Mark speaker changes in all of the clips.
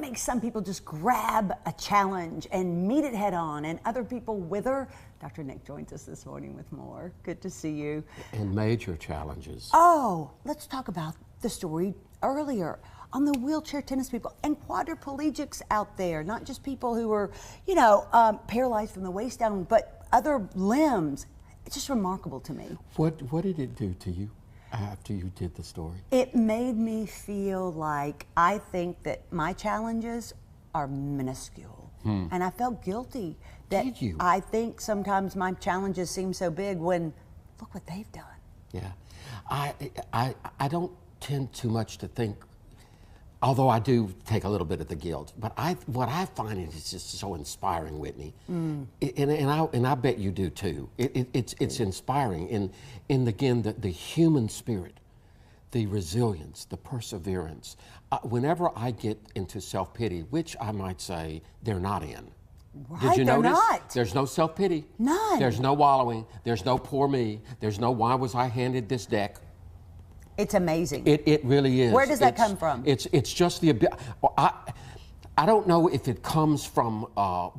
Speaker 1: makes some people just grab a challenge and meet it head on, and other people wither? Dr. Nick joins us this morning with more. Good to see you.
Speaker 2: And major challenges.
Speaker 1: Oh, let's talk about the story earlier on the wheelchair tennis people and quadriplegics out there, not just people who are, paralyzed from the waist down, but other limbs. It's just remarkable to me.
Speaker 2: What did it do to you after you did the story?
Speaker 1: It made me feel like I think that my challenges are minuscule. And I felt guilty that
Speaker 2: Did you?
Speaker 1: I think sometimes my challenges seem so big when look what they've done.
Speaker 2: Yeah. I don't tend too much to think, although I do take a little bit of the guilt, but what I find is just so inspiring, Whitney, and I bet you do too. It's inspiring in again the human spirit, the resilience, the perseverance. Whenever I get into self-pity, which I might say they're not in.
Speaker 1: Right,
Speaker 2: Did you
Speaker 1: they're
Speaker 2: notice?
Speaker 1: not.
Speaker 2: There's no self-pity.
Speaker 1: None.
Speaker 2: There's no wallowing. There's no poor me. There's no why was I handed this deck.
Speaker 1: It's amazing.
Speaker 2: It really is.
Speaker 1: Where does that come from?
Speaker 2: It's just the I don't know if it comes from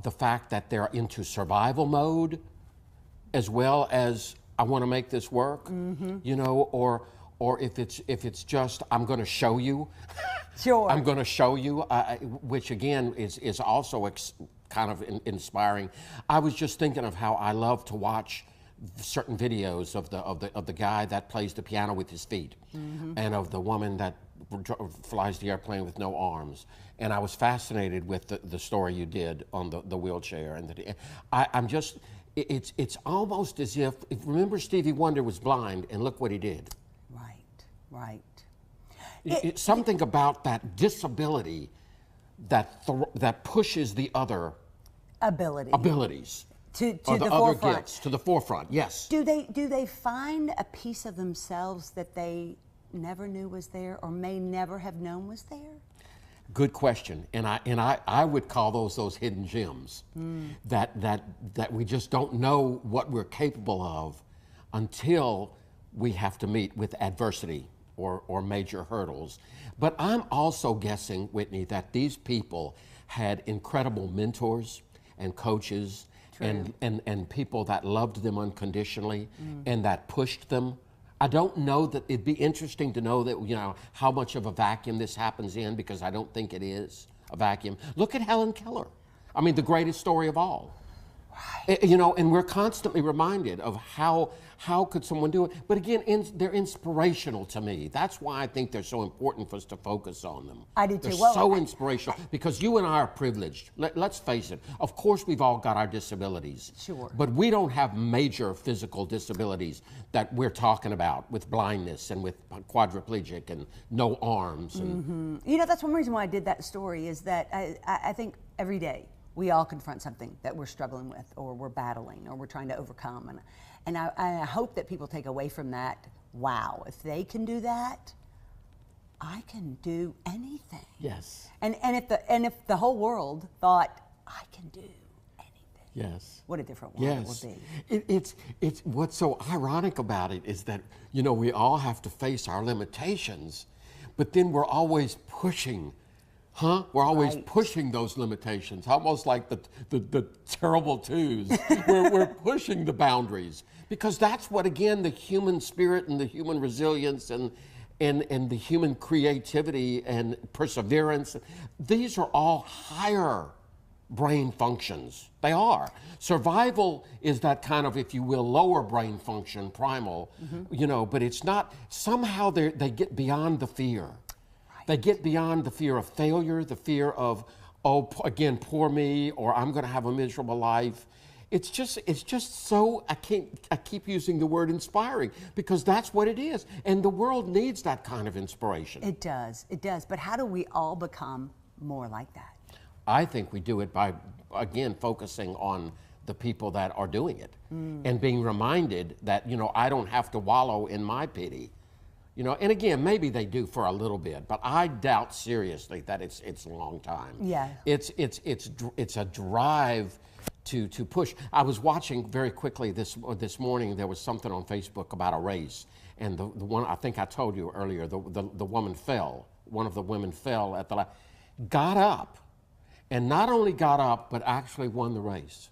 Speaker 2: the fact that they're into survival mode, as well as I want to make this work, or if it's just I'm going to show you.
Speaker 1: Sure.
Speaker 2: I'm going to show you, which again is also kind of inspiring. I was just thinking of how I love to watch certain videos of the guy that plays the piano with his feet, and of the woman that flies the airplane with no arms. And I was fascinated with the story you did on the wheelchair, and I'm just it's almost as if remember Stevie Wonder was blind, and look what he did.
Speaker 1: Right.
Speaker 2: It's something about that disability that pushes the other abilities.
Speaker 1: To
Speaker 2: the
Speaker 1: the
Speaker 2: other
Speaker 1: forefront.
Speaker 2: gifts to the forefront. Yes.
Speaker 1: Do they find a piece of themselves that they never knew was there, or may never have known was there?
Speaker 2: Good question, and I would call those hidden gems that we just don't know what we're capable of until we have to meet with adversity or major hurdles. But I'm also guessing, Whitney, that these people had incredible mentors and coaches. And people that loved them unconditionally and that pushed them. I don't know that it'd be interesting to know that, how much of a vacuum this happens in, because I don't think it is a vacuum. Look at Helen Keller. I mean, the greatest story of all. Right. And we're constantly reminded of how could someone do it. But again, they're inspirational to me. That's why I think they're so important for us to focus on them.
Speaker 1: I do too.
Speaker 2: They're so inspirational because you and I are privileged. Let's face it. Of course, we've all got our disabilities.
Speaker 1: Sure.
Speaker 2: But we don't have major physical disabilities that we're talking about with blindness and with quadriplegic and no arms. And
Speaker 1: That's one reason why I did that story is that I think every day we all confront something that we're struggling with, or we're battling, or we're trying to overcome. And I hope that people take away from that, wow, if they can do that, I can do anything.
Speaker 2: yes.
Speaker 1: And if the whole world thought, I can do anything.
Speaker 2: Yes.
Speaker 1: What a different world it
Speaker 2: Yes.
Speaker 1: would be.
Speaker 2: It's what's so ironic about it is that, we all have to face our limitations, but then we're always pushing. We're always pushing those limitations, almost like the terrible twos. we're pushing the boundaries because that's what, again, the human spirit and the human resilience and the human creativity and perseverance, these are all higher brain functions. They are. Survival is that kind of, if you will, lower brain function, primal, but it's not, somehow they get beyond the fear. They get beyond the fear of failure, the fear of, again, poor me, or I'm going to have a miserable life. It's just so, I keep using the word inspiring because that's what it is. And the world needs that kind of inspiration.
Speaker 1: It does. But how do we all become more like that?
Speaker 2: I think we do it by, again, focusing on the people that are doing it and being reminded that, I don't have to wallow in my pity. And again, maybe they do for a little bit, but I doubt seriously that it's a long time.
Speaker 1: Yeah.
Speaker 2: It's a drive to push. I was watching very quickly this morning. There was something on Facebook about a race, and the one I think I told you earlier. The woman fell. One of the women fell at the last. got up, and not only got up, but actually won the race.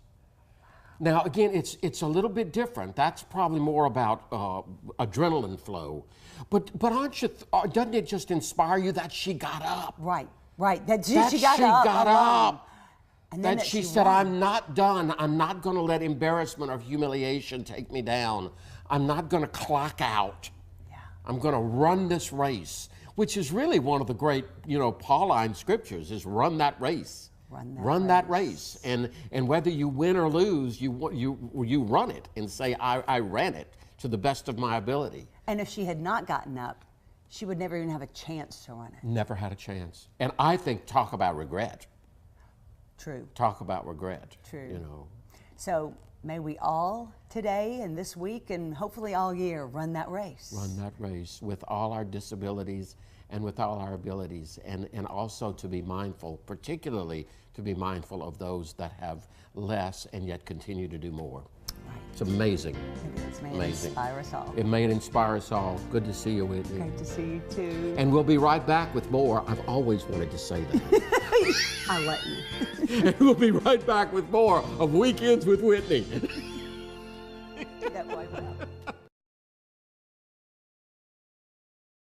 Speaker 2: Now, again, it's a little bit different. That's probably more about adrenaline flow. But aren't you? Doesn't it just inspire you that she got up?
Speaker 1: Right, right. That she
Speaker 2: That
Speaker 1: got up.
Speaker 2: got
Speaker 1: alone.
Speaker 2: up.
Speaker 1: And then
Speaker 2: That she said,
Speaker 1: won.
Speaker 2: I'm not done. I'm not going to let embarrassment or humiliation take me down. I'm not going to clock out.
Speaker 1: Yeah.
Speaker 2: I'm going to run this race, which is really one of the great, Pauline scriptures is run that race.
Speaker 1: Run that
Speaker 2: race. And whether you win or lose, you run it and say, I ran it to the best of my ability.
Speaker 1: And if she had not gotten up, she would never even have a chance to run it.
Speaker 2: Never had a chance. And I think, talk about regret.
Speaker 1: True.
Speaker 2: Talk about regret.
Speaker 1: True. So may we all today and this week and hopefully all year run that race.
Speaker 2: Run that race with all our disabilities and with all our abilities, and also to be mindful, particularly to be mindful of those that have less and yet continue to do more.
Speaker 1: Right.
Speaker 2: It's amazing.
Speaker 1: It is. May it
Speaker 2: Amazing.
Speaker 1: inspire us all.
Speaker 2: It may inspire us all. Good to see you, Whitney.
Speaker 1: Great to see you too.
Speaker 2: And we'll be right back with more. I've always wanted to say that.
Speaker 1: I'll let you.
Speaker 2: And we'll be right back with more of Weekends with Whitney.